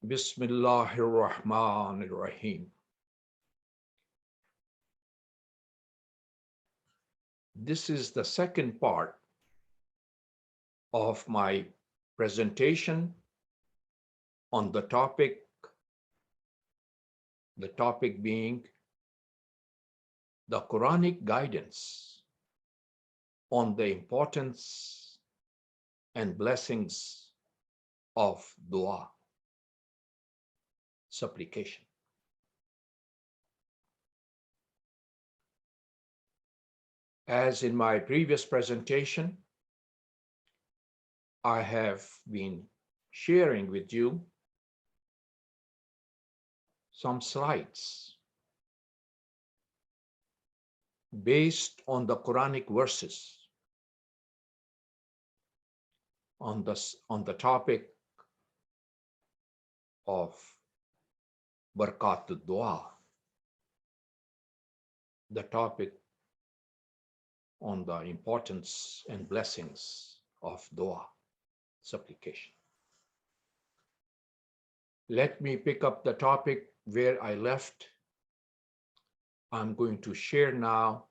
Bismillahir Rahmanir Rahim. This is the second part of my presentation on the topic being the Quranic guidance on the importance and blessings of Duaa, supplication. As in my previous presentation, I have been sharing with you some slides based on the Quranic verses on the topic of Barakat al Dua, the topic on the importance and blessings of Dua, supplication. Let me pick up the topic where I left. I'm going to share now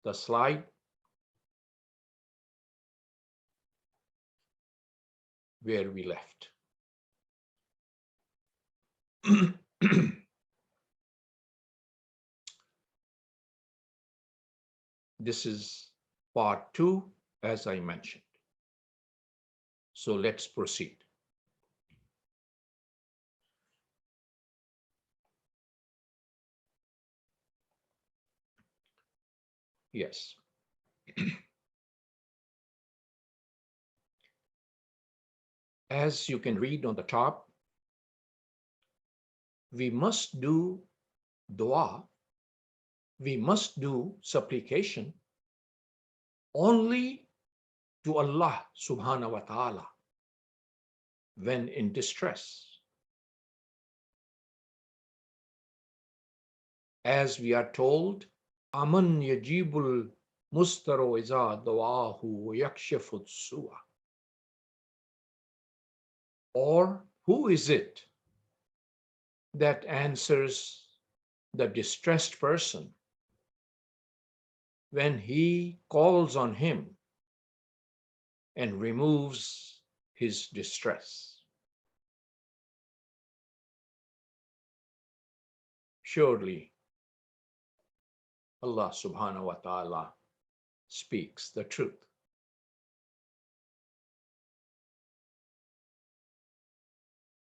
the slide where we left. This is part 2, as I mentioned. So let's proceed. Yes. As you can read on the top, we must do dua, we must do supplication only to Allah subhanahu wa ta'ala when in distress. As we are told, Aman yajibul mustaro iza duahu wa yakshifu su'a. Or who is it that answers the distressed person when he calls on him and removes his distress? Surely Allah subhanahu wa ta'ala speaks the truth.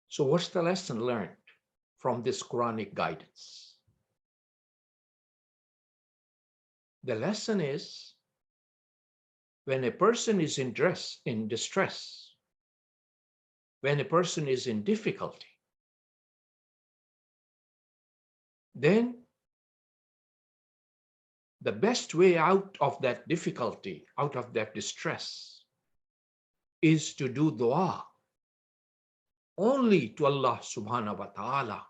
So what's the lesson learned from this Quranic guidance? The lesson is, when a person is in distress, when a person is in difficulty, then the best way out of that difficulty, out of that distress, is to do dua only to Allah subhanahu wa ta'ala.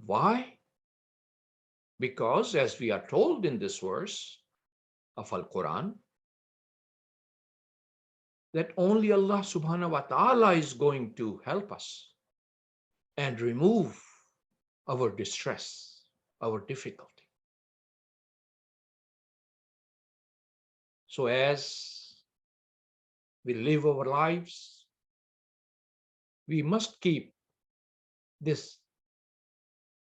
Why? Because as we are told in this verse of Al-Quran, that only Allah subhanahu wa ta'ala is going to help us and remove our distress, our difficulty. So as we live our lives, we must keep this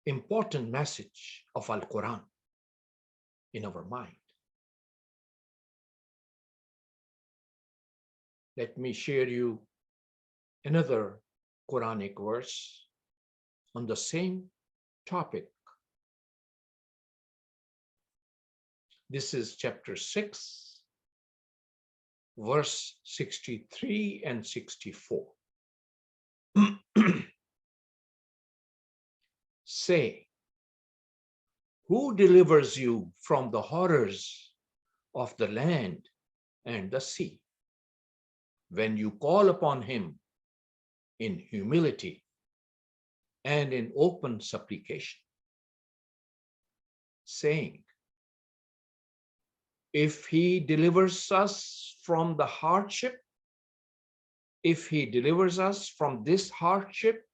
important message of Al-Quran in our mind. Let me share you another Quranic verse on the same topic. This is chapter 6, verse 63 and 64. Say, who delivers you from the horrors of the land and the sea when you call upon him in humility and in open supplication, saying, if he delivers us from the hardship, If he delivers us from this hardship,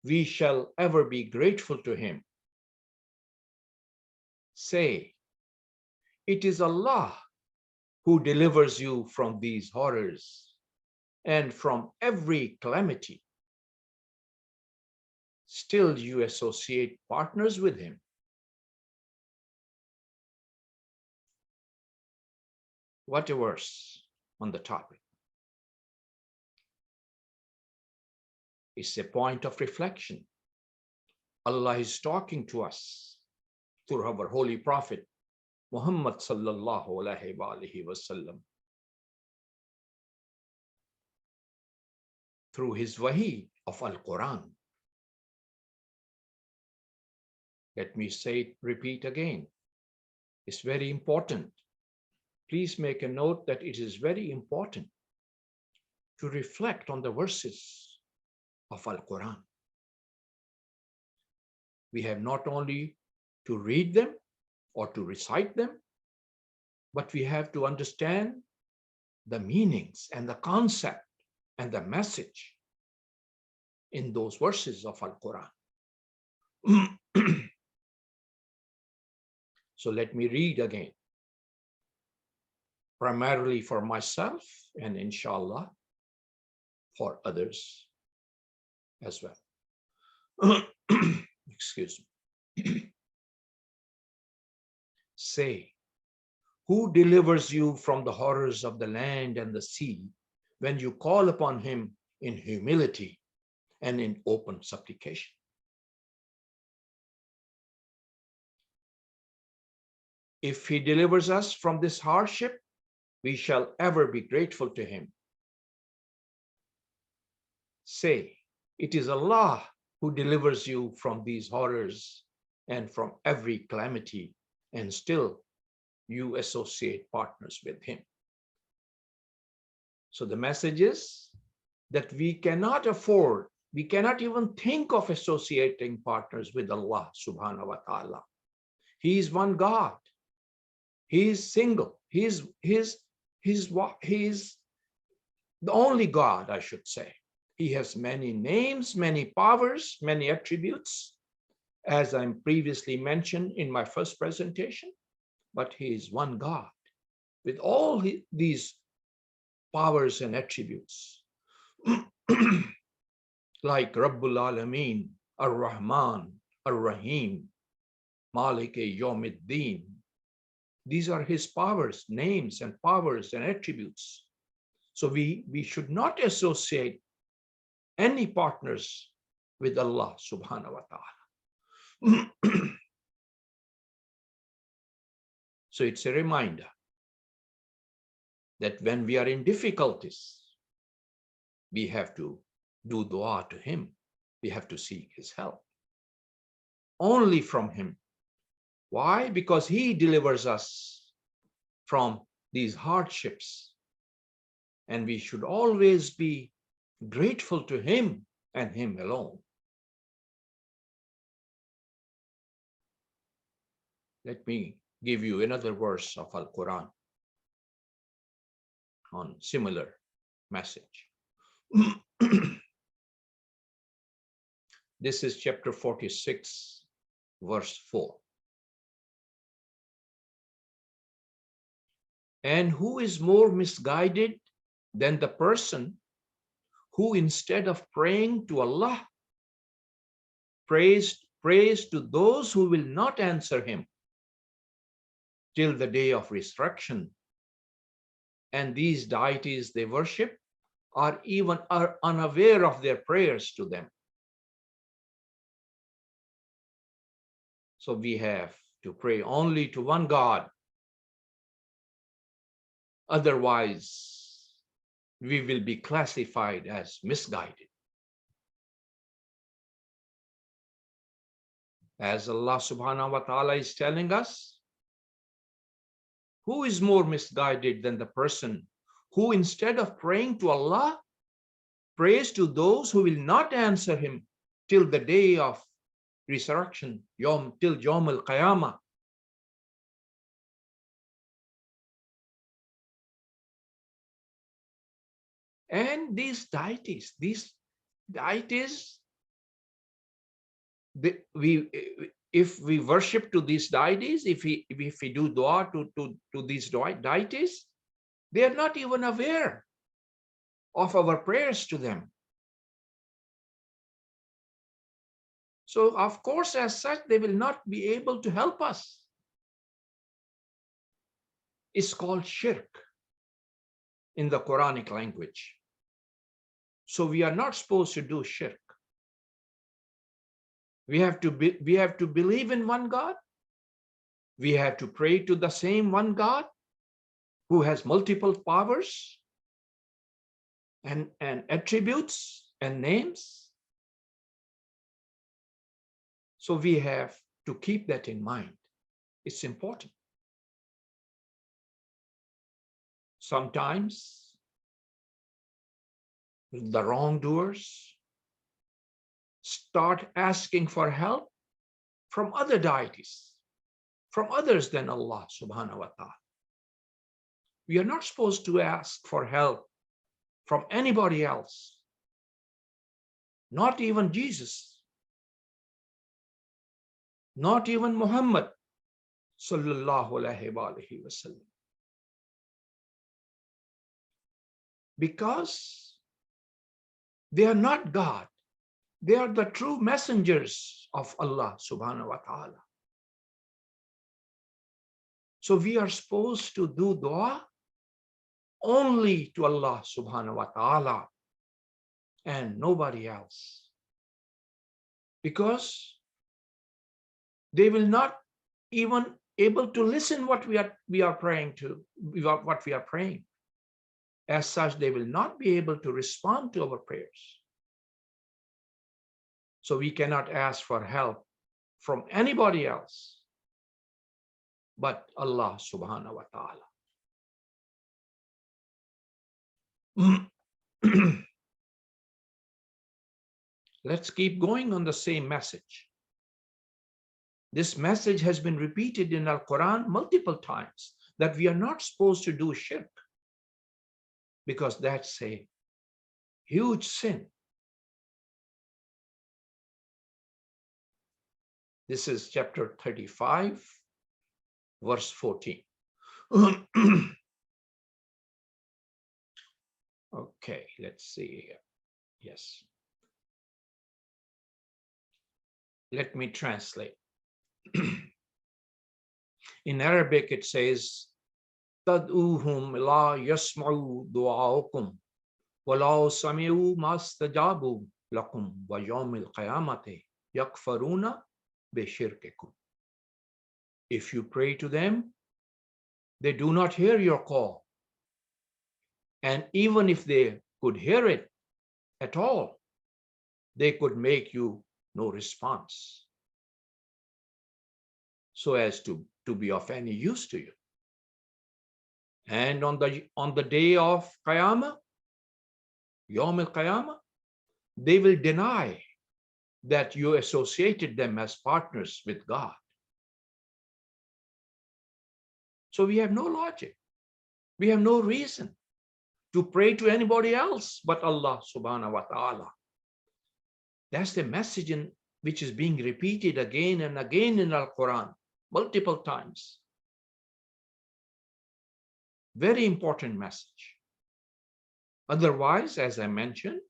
we shall ever be grateful to him. Say, it is Allah who delivers you from these horrors and from every calamity. Still you associate partners with him. What a verse on the topic. It's a point of reflection. Allah is talking to us through our holy prophet, Muhammad sallallahu alaihi wasallam, through his wahi of Al-Quran. Let me repeat again. It's very important. Please make a note that it is very important to reflect on the verses of Al-Quran. We have not only to read them or to recite them, but we have to understand the meanings and the concept and the message in those verses of Al-Quran. So let me read again, primarily for myself and inshallah for others as well. Excuse me. Say, who delivers you from the horrors of the land and the sea when you call upon him in humility and in open supplication? If he delivers us from this hardship, we shall ever be grateful to him. Say, it is Allah who delivers you from these horrors and from every calamity, and still you associate partners with him. So the message is that we cannot afford, we cannot even think of associating partners with Allah subhanahu wa ta'ala. He is one God. He is single. He is the only God, I should say. He has many names, many powers, many attributes, as I previously mentioned in my first presentation, but he is one God with all these powers and attributes. Like Rabbul Alameen, Ar-Rahman, Ar-Rahim, Maliki Yawmiddin. These are his powers, names and powers and attributes. So we should not associate any partners with Allah subhanahu wa ta'ala. So it's a reminder that when we are in difficulties, we have to do dua to him. We have to seek his help. Only from him. Why? Because he delivers us from these hardships. And we should always be grateful to him and him alone. Let me give you another verse of Al-Quran on similar message. This is chapter 46, verse 4. And who is more misguided than the person who, instead of praying to Allah, prays to those who will not answer him till the day of resurrection? And these deities they worship are unaware of their prayers to them. So we have to pray only to one God. Otherwise, we will be classified as misguided. As Allah subhanahu wa ta'ala is telling us, who is more misguided than the person who, instead of praying to Allah, prays to those who will not answer him till the day of resurrection, till Yawm al-Qiyamah. And these deities, if we worship to these deities, if we do dua to these deities, they are not even aware of our prayers to them. So of course, as such, they will not be able to help us. It's called shirk in the Quranic language. So we are not supposed to do shirk. We have to believe in one God. We have to pray to the same one God who has multiple powers and attributes and names. So we have to keep that in mind. It's important. Sometimes the wrongdoers start asking for help from other deities, from others than Allah subhanahu wa ta'ala. We are not supposed to ask for help from anybody else, not even Jesus, not even Muhammad sallallahu alaihi wasallam. Because they are not God. They are the true messengers of Allah subhanahu wa ta'ala. So we are supposed to do dua only to Allah subhanahu wa ta'ala and nobody else. Because they will not even able to listen what we are praying to, what we are praying. As such, they will not be able to respond to our prayers. So we cannot ask for help from anybody else but Allah subhanahu wa ta'ala. Let's keep going on the same message. This message has been repeated in Al Quran multiple times, that we are not supposed to do shirk, because that's a huge sin. This is chapter 35, verse 14. Okay, let's see here. Yes. Let me translate. In Arabic, it says, تَدْعُوهُمْ لَا يَسْمَعُوا دُعَاءَكُمْ وَلَا سَمِعُوا مَا اسْتَجَابُوا لَكُمْ وَيَوْمِ الْقِيَامَةِ يَكْفُرُونَ بِشِرْكِكُمْ. If you pray to them, they do not hear your call. And even if they could hear it at all, they could make you no response, so as to be of any use to you. And on the day of Qiyamah, Yawm al-Qiyamah, they will deny that you associated them as partners with God. So we have no logic. We have no reason to pray to anybody else but Allah subhanahu wa ta'ala. That's the message which is being repeated again and again in Al-Quran, multiple times. Very important message. Otherwise, as I mentioned,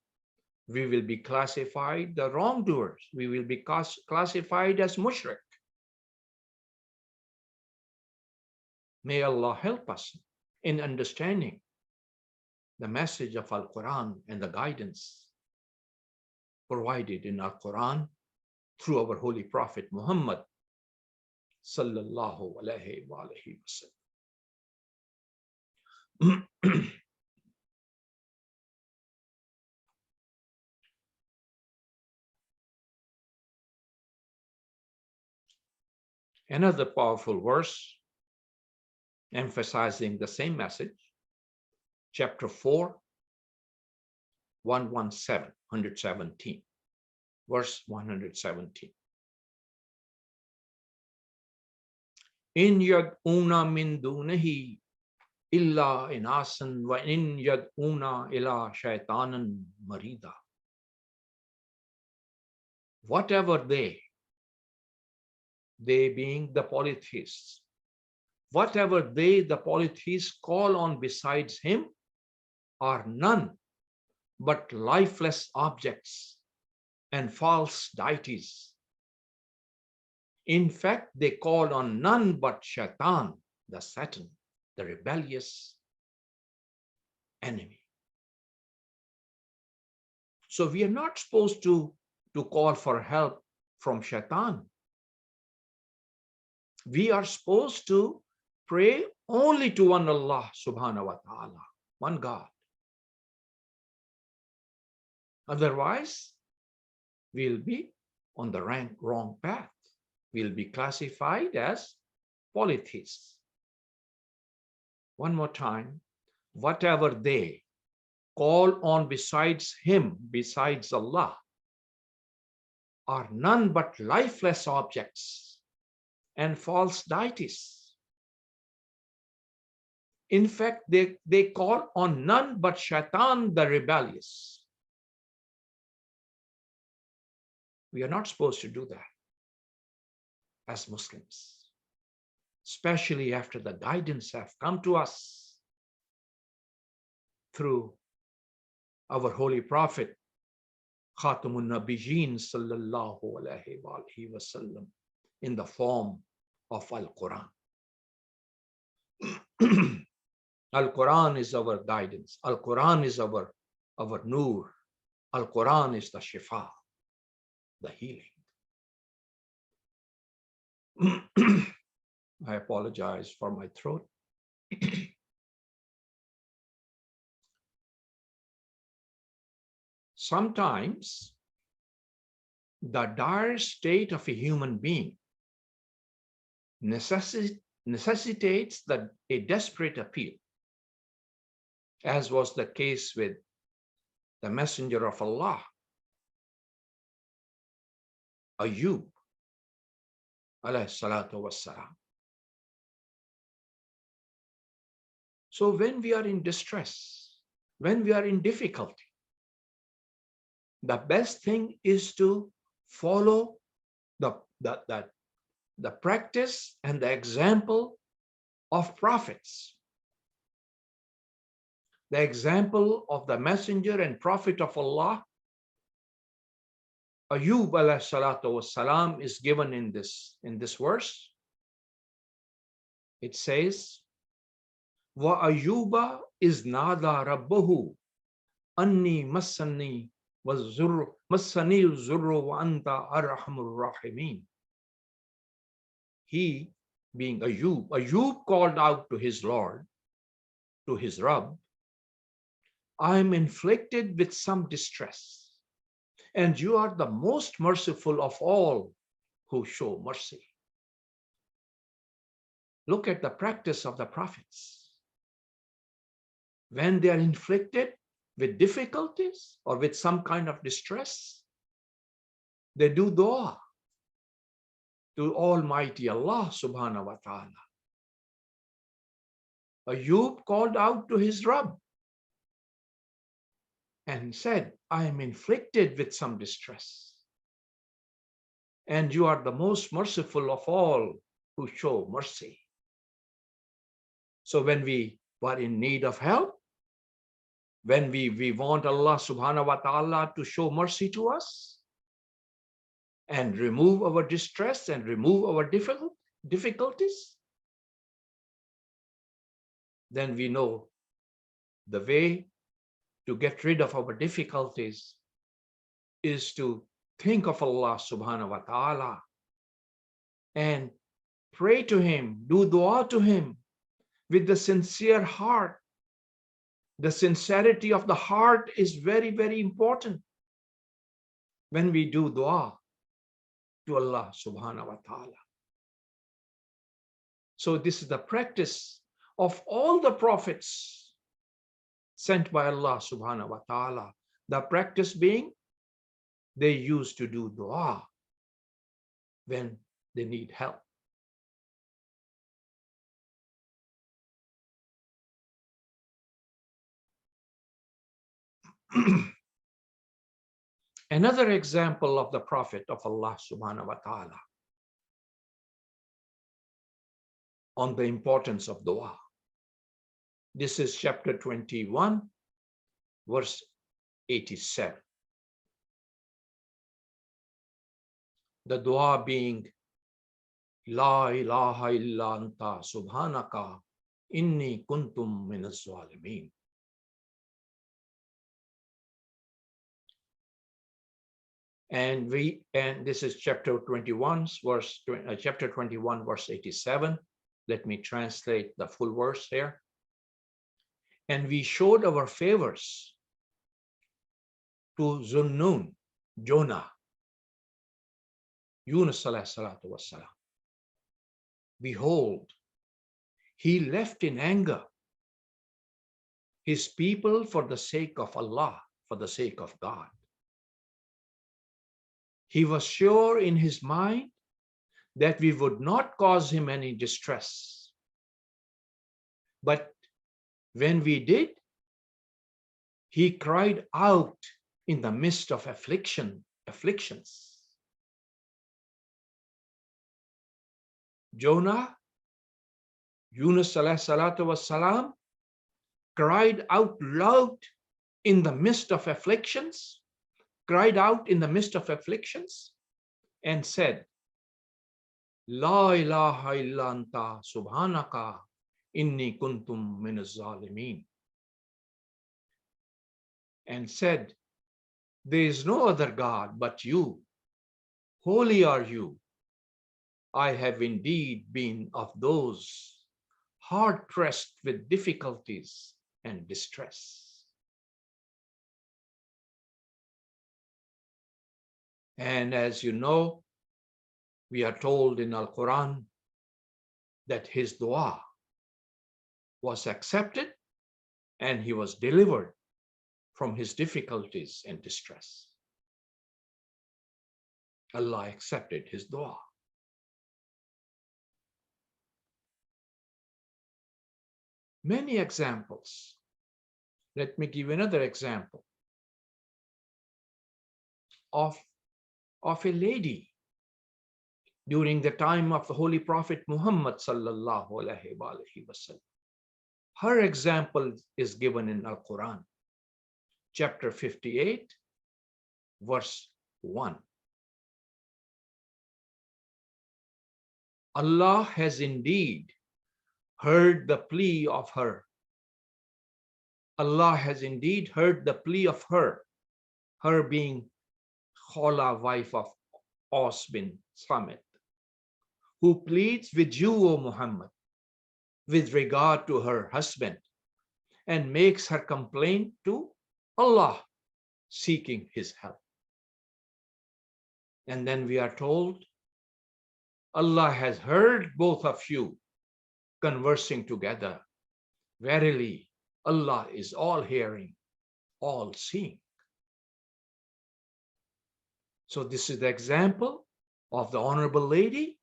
we will be classified the wrongdoers. We will be classified as mushrik. May Allah help us in understanding the message of Al-Quran and the guidance provided in Al-Quran through our Holy Prophet Muhammad sallallahu alaihi wasallam. Another powerful verse emphasizing the same message, chapter 4, 117, verse 117. In yad'una min dunihi illa inasan wa in yad'una ila shaytanan marida. Whatever they being the polytheists, whatever they, the polytheists, call on besides him are none but lifeless objects and false deities. In fact, they call on none but Shaitan, the Satan, the rebellious enemy. So we are not supposed to call for help from Shaitan. We are supposed to pray only to one Allah subhanahu wa ta'ala, one God. Otherwise, we'll be on the wrong path. We'll be classified as polytheists. One more time, whatever they call on besides him, besides Allah, are none but lifeless objects and false deities. In fact, they call on none but Shaitan, the rebellious. We are not supposed to do that as Muslims, especially after the guidance have come to us through our Holy Prophet, Khatamun Nabiyyin sallallahu alayhi wa sallam, in the form of Al-Quran. Al-Quran is our guidance. Al-Quran is our nur. Al-Quran is the shifa, the healing. I apologize for my throat. Sometimes the dire state of a human being necessitates a desperate appeal, as was the case with the Messenger of Allah, Ayub, alayhi salatu wassalam. So when we are in distress, when we are in difficulty, the best thing is to follow the practice and the example of prophets. The example of the messenger and prophet of Allah, Ayub alayhi salatu wassalam, is given in this verse. It says, Wa Ayuba is nada rabbahu anni massani massani zurru wa anta arhamur rahimin. He, being Ayub called out to his Lord, to his Rabb, I am inflicted with some distress, and you are the most merciful of all who show mercy. Look at the practice of the prophets. When they are inflicted with difficulties or with some kind of distress, they do dua to Almighty Allah subhanahu wa ta'ala. Ayub called out to his Rabb and said, I am inflicted with some distress, and you are the most merciful of all who show mercy. So when we are in need of help, when we want Allah subhanahu wa ta'ala to show mercy to us and remove our distress and remove our difficulties, then we know the way to get rid of our difficulties is to think of Allah subhanahu wa ta'ala and pray to him, do dua to him with the sincere heart. The sincerity of the heart is very, very important when we do dua to Allah subhanahu wa ta'ala. So this is the practice of all the prophets sent by Allah subhanahu wa ta'ala. The practice being, they used to do dua when they need help. Another example of the Prophet of Allah subhanahu wa ta'ala on the importance of dua. This is chapter 21, verse 87. The dua being La ilaha illa anta subhanaka inni kuntum minas zalimin. And this is chapter 21, chapter 21, verse 87. Let me translate the full verse here. And we showed our favors to Zunnun, Jonah, Yunus alayhi salatu wassalam. Behold, he left in anger his people for the sake of Allah, for the sake of God. He was sure in his mind that we would not cause him any distress. But when we did, he cried out in the midst of afflictions. Jonah, Yunus alayhi salatu wassalam, cried out loud in the midst of afflictions, and said, La ilaha illa anta subhanaka inni kuntum minaz zalimin. And said, there is no other God but you. Holy are you. I have indeed been of those hard pressed with difficulties and distress. And as you know, we are told in Al-Quran that his dua was accepted and he was delivered from his difficulties and distress. Allah accepted his dua. Many examples. Let me give another example of a lady during the time of the Holy Prophet Muhammad sallallahu alaihi wasallam. Her example is given in Al-Quran, chapter 58, verse 1. Allah has indeed heard the plea of her. Allah has indeed heard the plea of her being Khala, wife of Aus bin Samit, who pleads with you, O Muhammad, with regard to her husband, and makes her complaint to Allah, seeking his help. And then we are told, Allah has heard both of you conversing together. Verily, Allah is all hearing, all seeing. So this is the example of the Honorable Lady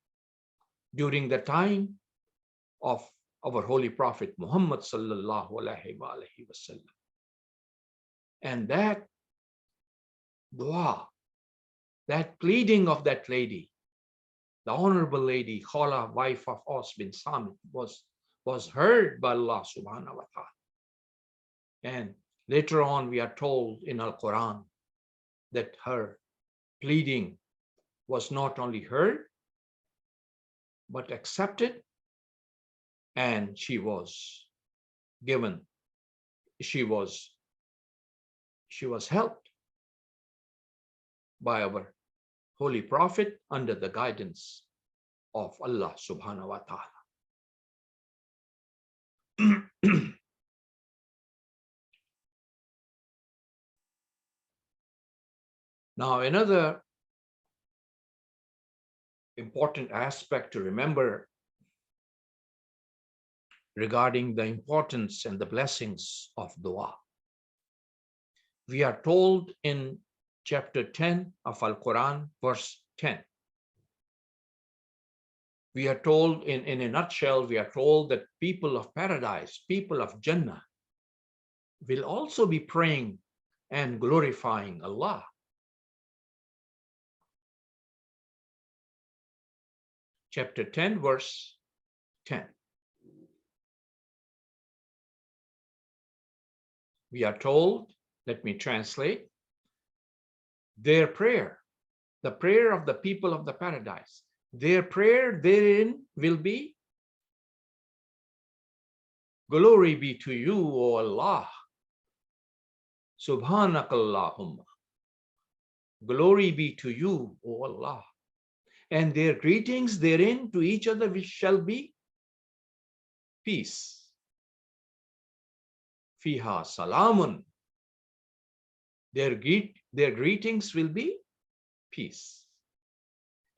during the time of our Holy Prophet Muhammad sallallahu alaihi wasallam. And that dua, that pleading of that lady, the Honorable Lady, Khala, wife of Aus bin Samit, was heard by Allah subhanahu wa ta'ala. And later on we are told in Al-Quran that her pleading was not only heard, but accepted, and she was given, she was helped by our Holy Prophet under the guidance of Allah subhanahu wa ta'ala. Now, another important aspect to remember regarding the importance and the blessings of dua. We are told in chapter 10 of Al-Quran, verse 10. We are told, in a nutshell, we are told that people of paradise, people of Jannah, will also be praying and glorifying Allah. Chapter 10, verse 10. We are told, let me translate, their prayer, the prayer of the people of the paradise, their prayer therein will be, glory be to you, O Allah. Subhanakallahumma. Glory be to you, O Allah. And their greetings therein to each other which shall be peace. Fiha salamun. Their greetings will be peace.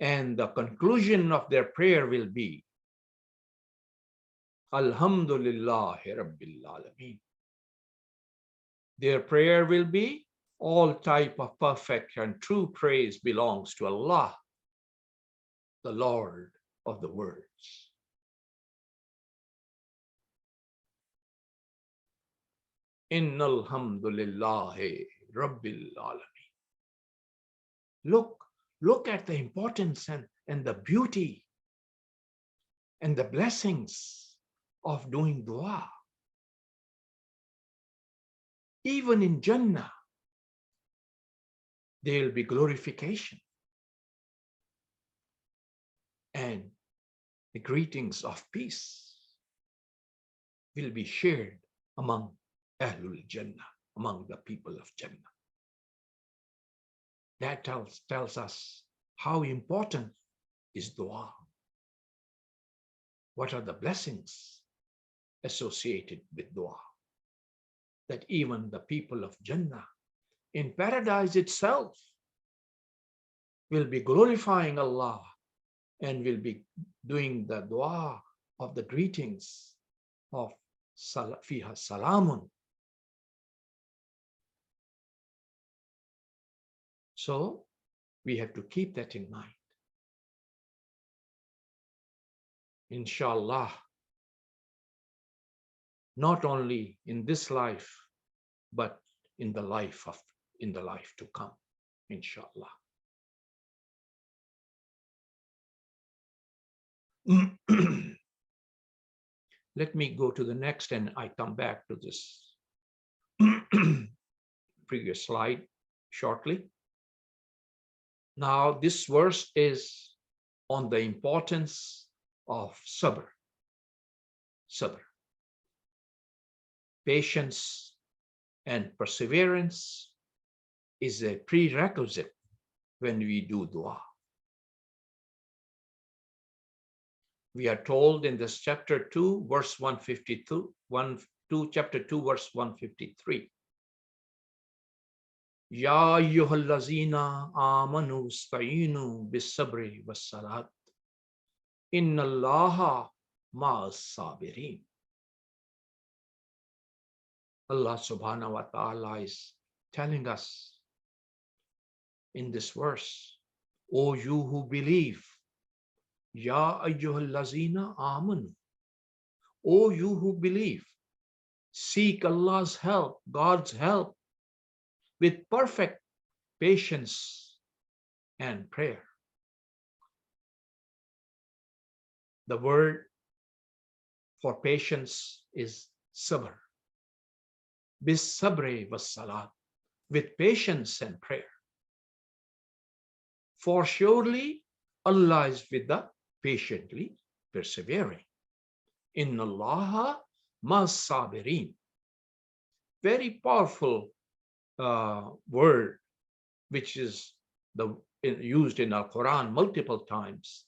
And the conclusion of their prayer will be Alhamdulillahi Rabbil Alameen. Their prayer will be all type of perfect and true praise belongs to Allah, the Lord of the worlds. Innal hamdulillahi Rabbil Alameen. Look at the importance and the beauty and the blessings of doing dua. Even in Jannah, there will be glorification and the greetings of peace will be shared among Ahlul Jannah, among the people of Jannah. That tells us how important is dua. What are the blessings associated with dua? That even the people of Jannah in paradise itself will be glorifying Allah and will be doing the dua of the greetings of fiha salamun. So we have to keep that in mind. Inshallah, not only in this life, but in the life to come, inshallah. Let me go to the next and I come back to this previous slide shortly. Now, this verse is on the importance of sabr. Sabr. Patience and perseverance is a prerequisite when we do dua. We are told in this chapter 2, verse 152, chapter 2, verse 153. Ya ayyuhallazina amanu sta'inu bis-sabri was-salat. Inna Allaha ma'as sabirin. Allah subhanahu wa ta'ala is telling us in this verse, O you who believe, Ya ayyuhallazina amanu, O you who believe, seek Allah's help, God's help, with perfect patience and prayer. The word for patience is sabr. Bis sabri was salat, with patience and prayer. For surely Allah is with the patiently persevering. Inna Allaha mas sabirin. Very powerful word, which is used in our Quran multiple times,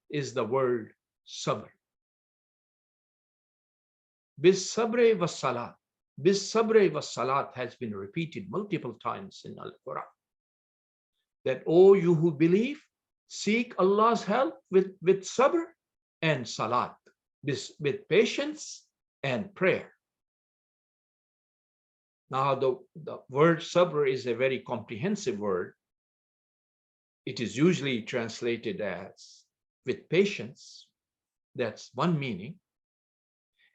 is the word sabr. Bis sabri was salat. Bis sabri was salat has been repeated multiple times in Al Quran. That, oh, you who believe, seek Allah's help with sabr and salat, with patience and prayer. Now, the word sabr is a very comprehensive word. It is usually translated as with patience. That's one meaning.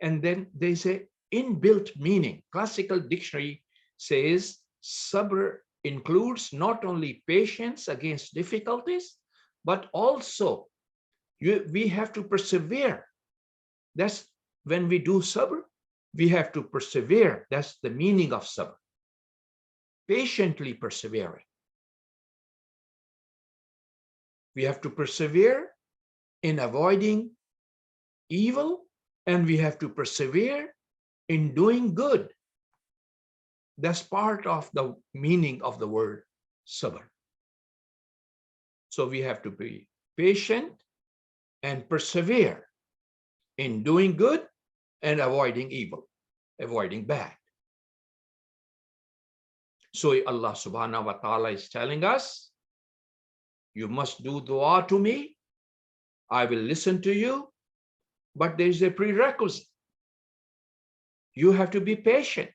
And then there's a inbuilt meaning. Classical dictionary says Sabr includes not only patience against difficulties, but also we have to persevere. That's when we do sabr, we have to persevere. That's the meaning of sabr. Patiently persevering. We have to persevere in avoiding evil, and we have to persevere in doing good. That's part of the meaning of the word sabr. So we have to be patient and persevere in doing good and avoiding evil, avoiding bad. So Allah subhanahu wa ta'ala is telling us, you must do dua to me, I will listen to you, but there is a prerequisite. You have to be patient.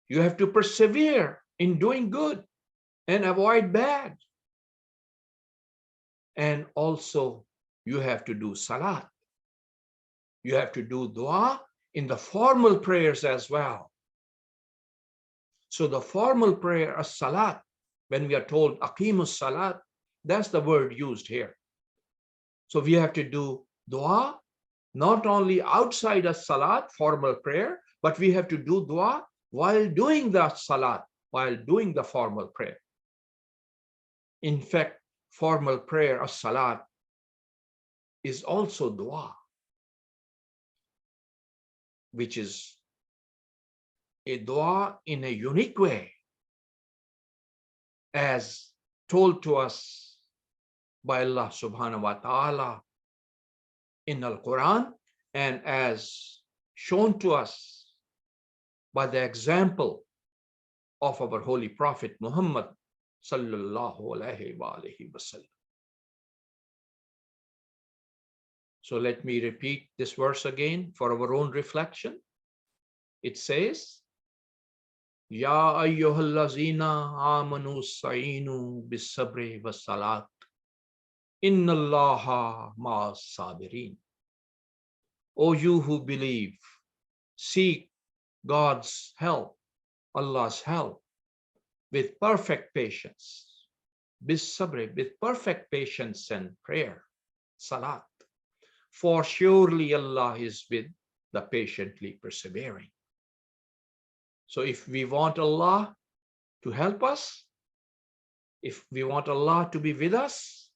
You have to persevere in doing good and avoid bad. And also you have to do salat. You have to do dua in the formal prayers as well. So the formal prayer, as-salat, when we are told aqimus salat, that's the word used here. So we have to do dua, not only outside of salat, formal prayer, but we have to do dua while doing the salat, while doing the formal prayer. In fact, formal prayer, as-salat, is also dua, which is a dua in a unique way, as told to us by Allah subhanahu wa ta'ala in Al-Quran, and as shown to us by the example of our Holy Prophet Muhammad sallallahu alaihi wasallam. So let me repeat this verse again for our own reflection. It says, Ya ayyuhallazina amanu sa'inu bis-sabri was-salat. Inna Allaha ma'as sabirin. O you who believe, seek God's help, Allah's help, with perfect patience, bis-sabri, with perfect patience and prayer, salat. For surely Allah is with the patiently persevering. So if we want Allah to help us, if we want Allah to be with us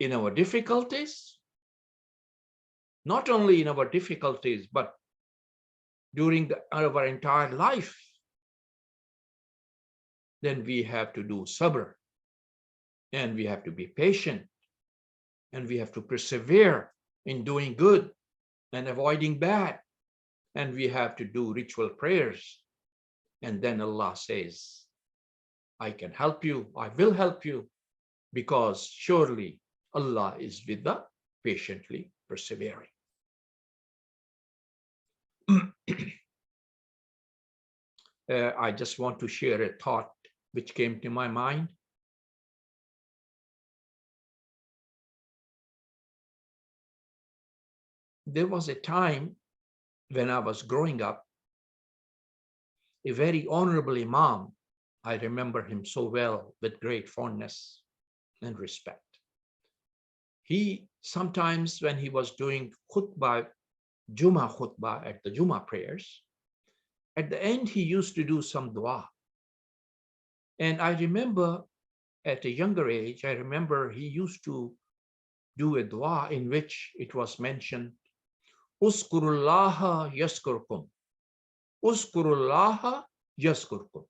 in our difficulties, not only in our difficulties, but during our entire life, then we have to do sabr, and we have to be patient, and we have to persevere in doing good and avoiding bad, and we have to do ritual prayers. And then Allah says, I can help you, I will help you, because surely Allah is with the patiently persevering. I just want to share a thought which came to my mind. There was a time when I was growing up, a very honorable Imam, I remember him so well with great fondness and respect. He sometimes, when he was doing khutbah, Jummah khutbah at the Jummah prayers, at the end he used to do some dua. And I remember at a younger age, I remember he used to do a dua in which it was mentioned, Uskurullaha yaskurkum. Uskurullaha yaskurkum.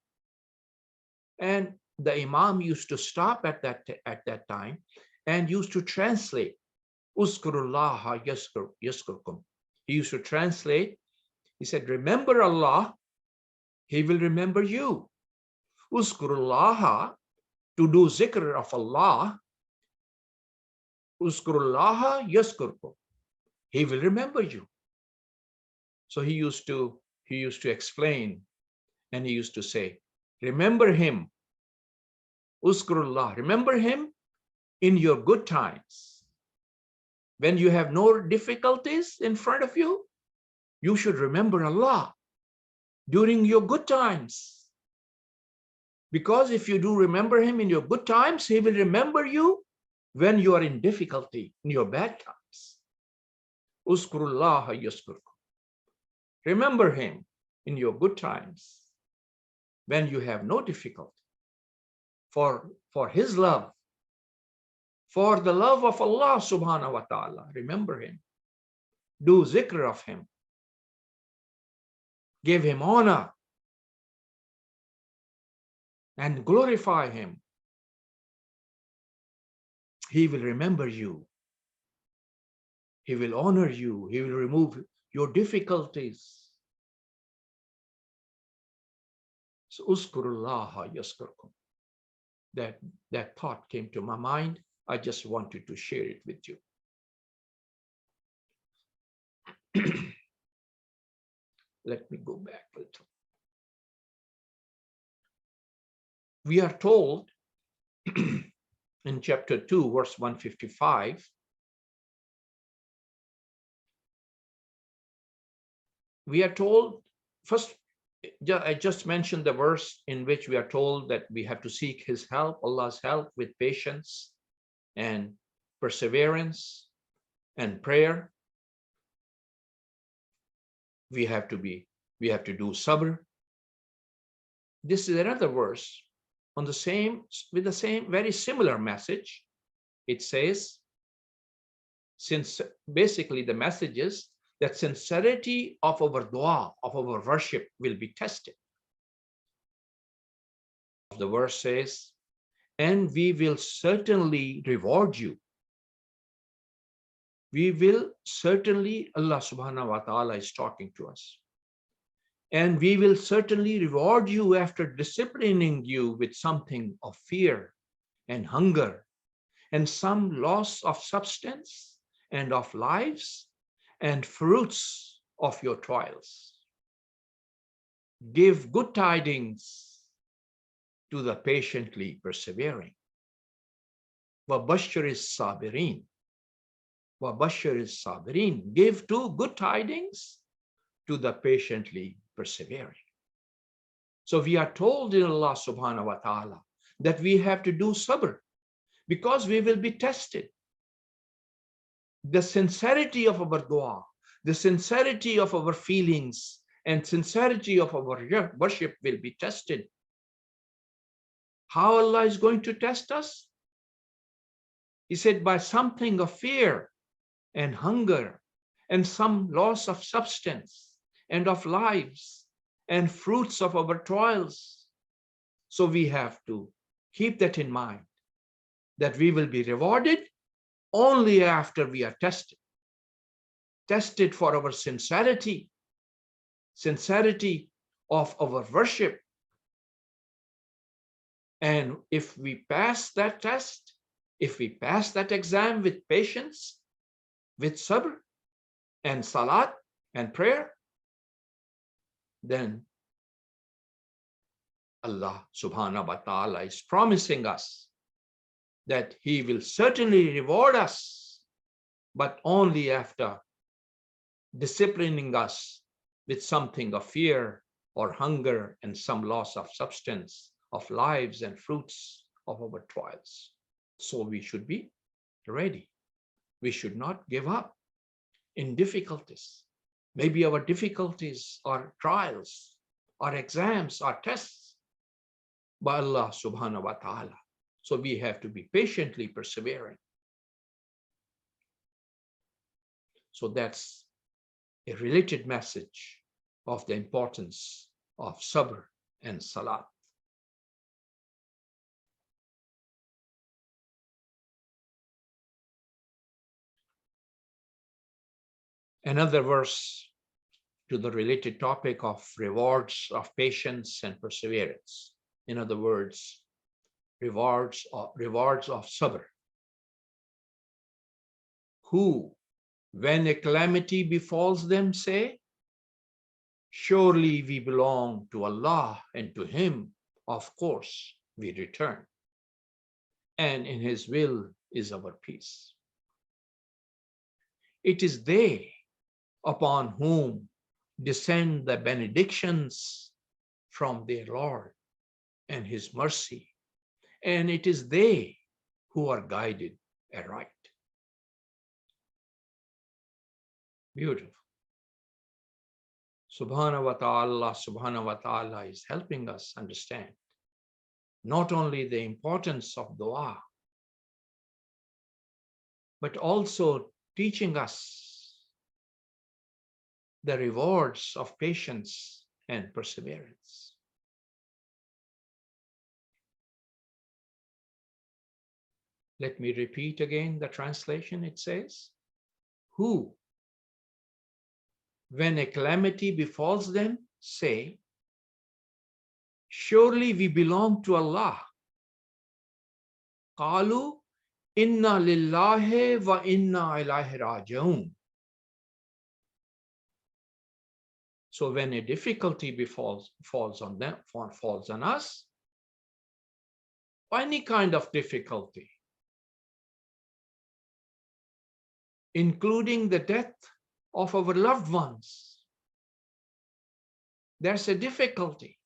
And the Imam used to stop at that time and used to translate Uskurullaha yaskurkum. He used to translate. He said, remember Allah, He will remember you. Uskurullaha, to do zikr of Allah. Uskurullaha yaskurkum. He will remember you. So he used to explain, and he used to say, remember Him. Uskurullah, remember Him in your good times. When you have no difficulties in front of you, you should remember Allah during your good times. Because if you do remember him in your good times, he will remember you when you are in difficulty, in your bad times. Uzkurullaha yaskurkum. Remember him in your good times when you have no difficulty. For his love, for the love of Allah subhanahu wa ta'ala, remember him. Do zikr of him. Give him honor and glorify him. He will remember you. He will honor you. He will remove your difficulties. So, uzkurullaha yaskurkum. That thought came to my mind. I just wanted to share it with you. Let me go back a little. We are told in chapter 2, verse 155, we are told, first, I just mentioned the verse in which we are told that we have to seek his help, Allah's help, with patience and perseverance and prayer. We have to do sabr. This is another verse on the same, with the same very similar message. It says, since basically the message is that sincerity of our dua, of our worship, will be tested. The verse says, and we will certainly reward you. We will certainly, Allah subhanahu wa ta'ala is talking to us. And we will certainly reward you after disciplining you with something of fear and hunger and some loss of substance and of lives and fruits of your trials. Give good tidings to the patiently persevering. وَبَشِّرِ الصَّابِرِينَ. وَبَشِّرِ الصَّابِرِينَ. Give two good tidings to the patiently persevering. So we are told in Allah subhanahu wa ta'ala that we have to do sabr because we will be tested. The sincerity of our dua, the sincerity of our feelings, and sincerity of our worship will be tested. How Allah is going to test us? He said, by something of fear and hunger and some loss of substance and of lives and fruits of our trials. So we have to keep that in mind, that we will be rewarded only after we are tested. Tested for our sincerity of our worship. And if we pass that test, if we pass that exam with patience, with sabr and salat and prayer, then Allah subhanahu wa ta'ala is promising us that he will certainly reward us, but only after disciplining us with something of fear or hunger and some loss of substance, of lives and fruits of our trials. So we should be ready. We should not give up in difficulties. Maybe our difficulties are trials, or exams, or tests by Allah subhanahu wa ta'ala. So we have to be patiently persevering. So that's a related message of the importance of sabr and salat. Another verse to the related topic of rewards of patience and perseverance. In other words, rewards of sabr. Who, when a calamity befalls them, say, surely we belong to Allah, and to him, of course, we return. And in his will is our peace. It is they upon whom descend the benedictions from their Lord, and his mercy, and it is they who are guided aright. Beautiful. Subhanahu wa ta'ala is helping us understand not only the importance of dua, but also teaching us the rewards of patience and perseverance. Let me repeat again the translation. It says, who, when a calamity befalls them, say, surely we belong to Allah. Qalu inna lillahi wa inna ilayhi raji'un. So when a difficulty falls on us, or any kind of difficulty, including the death of our loved ones, there's a difficulty.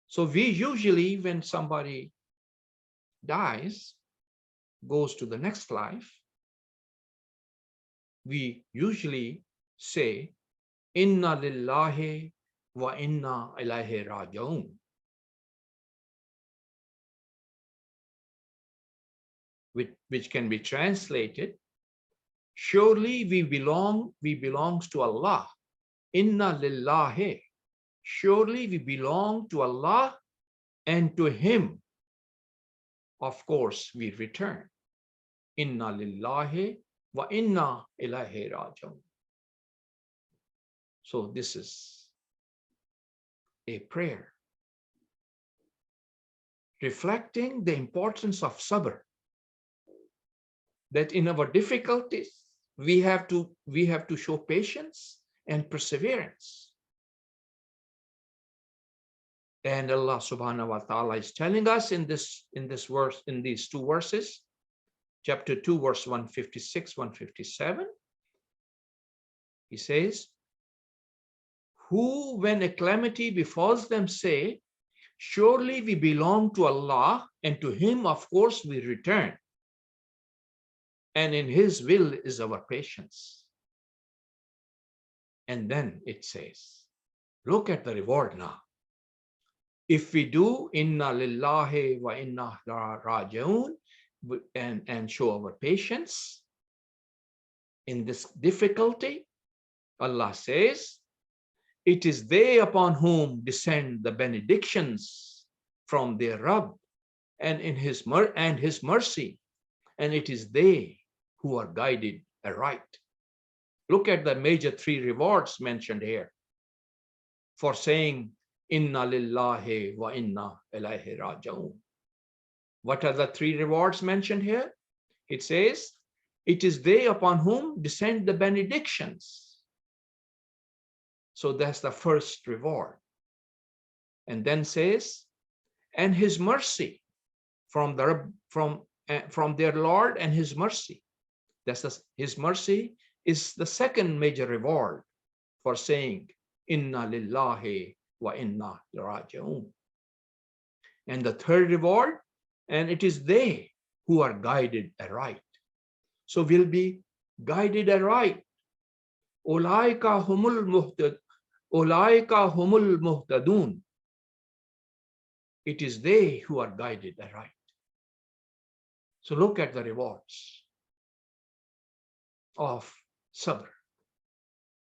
So we usually, when somebody dies, goes to the next life, we usually say, inna lillahi wa inna ilayhi raji'un. Which can be translated, surely we belongs to Allah. Inna lillahi. Surely we belong to Allah, and to Him, of course, we return. Inna lillahi wa inna ilayhi raji'un. So this is a prayer reflecting the importance of sabr, that in our difficulties we have to show patience and perseverance. And Allah subhanahu wa ta'ala is telling us in this verse, in these two verses, chapter 2, verse 156, 157, He says, who, when a calamity befalls them, say, surely we belong to Allah, and to Him, of course, we return. And in His will is our patience. And then it says, look at the reward now. If we do inna lillahi wa inna raji'un, and show our patience in this difficulty, Allah says, it is they upon whom descend the benedictions from their Rabb and in His mercy, and it is they who are guided aright. Look at the major three rewards mentioned here for saying inna lillahi wa inna ilayhi raji'un. What are the three rewards mentioned here? It says, it is they upon whom descend the benedictions. So that's the first reward. And then says, and His mercy from their Lord and His mercy. His mercy is the second major reward for saying inna lillahi wa inna raji'un. And the third reward, and it is they who are guided aright. So we'll be guided aright. Ulaika humul muhtadun. It is they who are guided aright. So look at the rewards of sabr,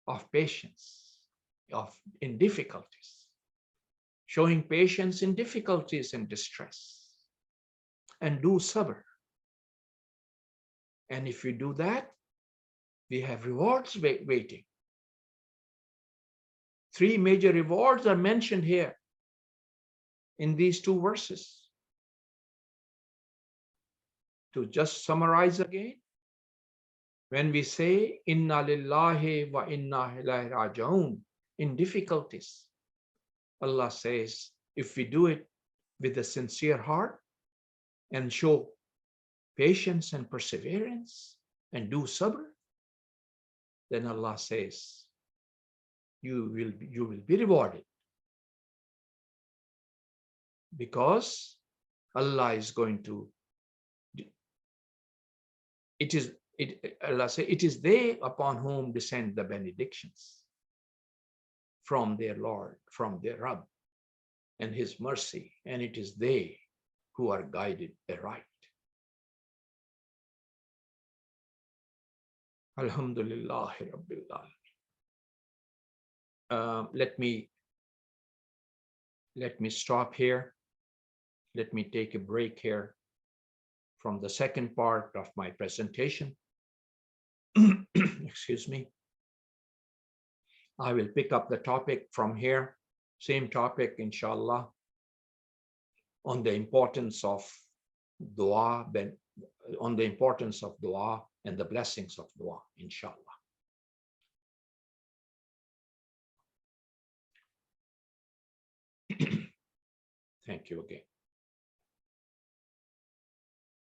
of patience, in difficulties, showing patience in difficulties and distress, and do sabr. And if we do that, we have rewards waiting. Three major rewards are mentioned here in these two verses. To just summarize again, when we say inna lillahi wa inna ilayhi raji'un in difficulties, Allah says, if we do it with a sincere heart and show patience and perseverance and do sabr, then Allah says, you will be rewarded. because Allah is going to, Allah say, it is they upon whom descend the benedictions from their Lord, from their Rabb and his mercy, and it is they who are guided aright. Alhamdulillah Rabbil Alamin. Let me stop here. Let me take a break here from the second part of my presentation. Excuse me. I will pick up the topic from here, same topic, inshallah, on the importance of dua, on the importance of dua and the blessings of dua, inshallah. Thank you again.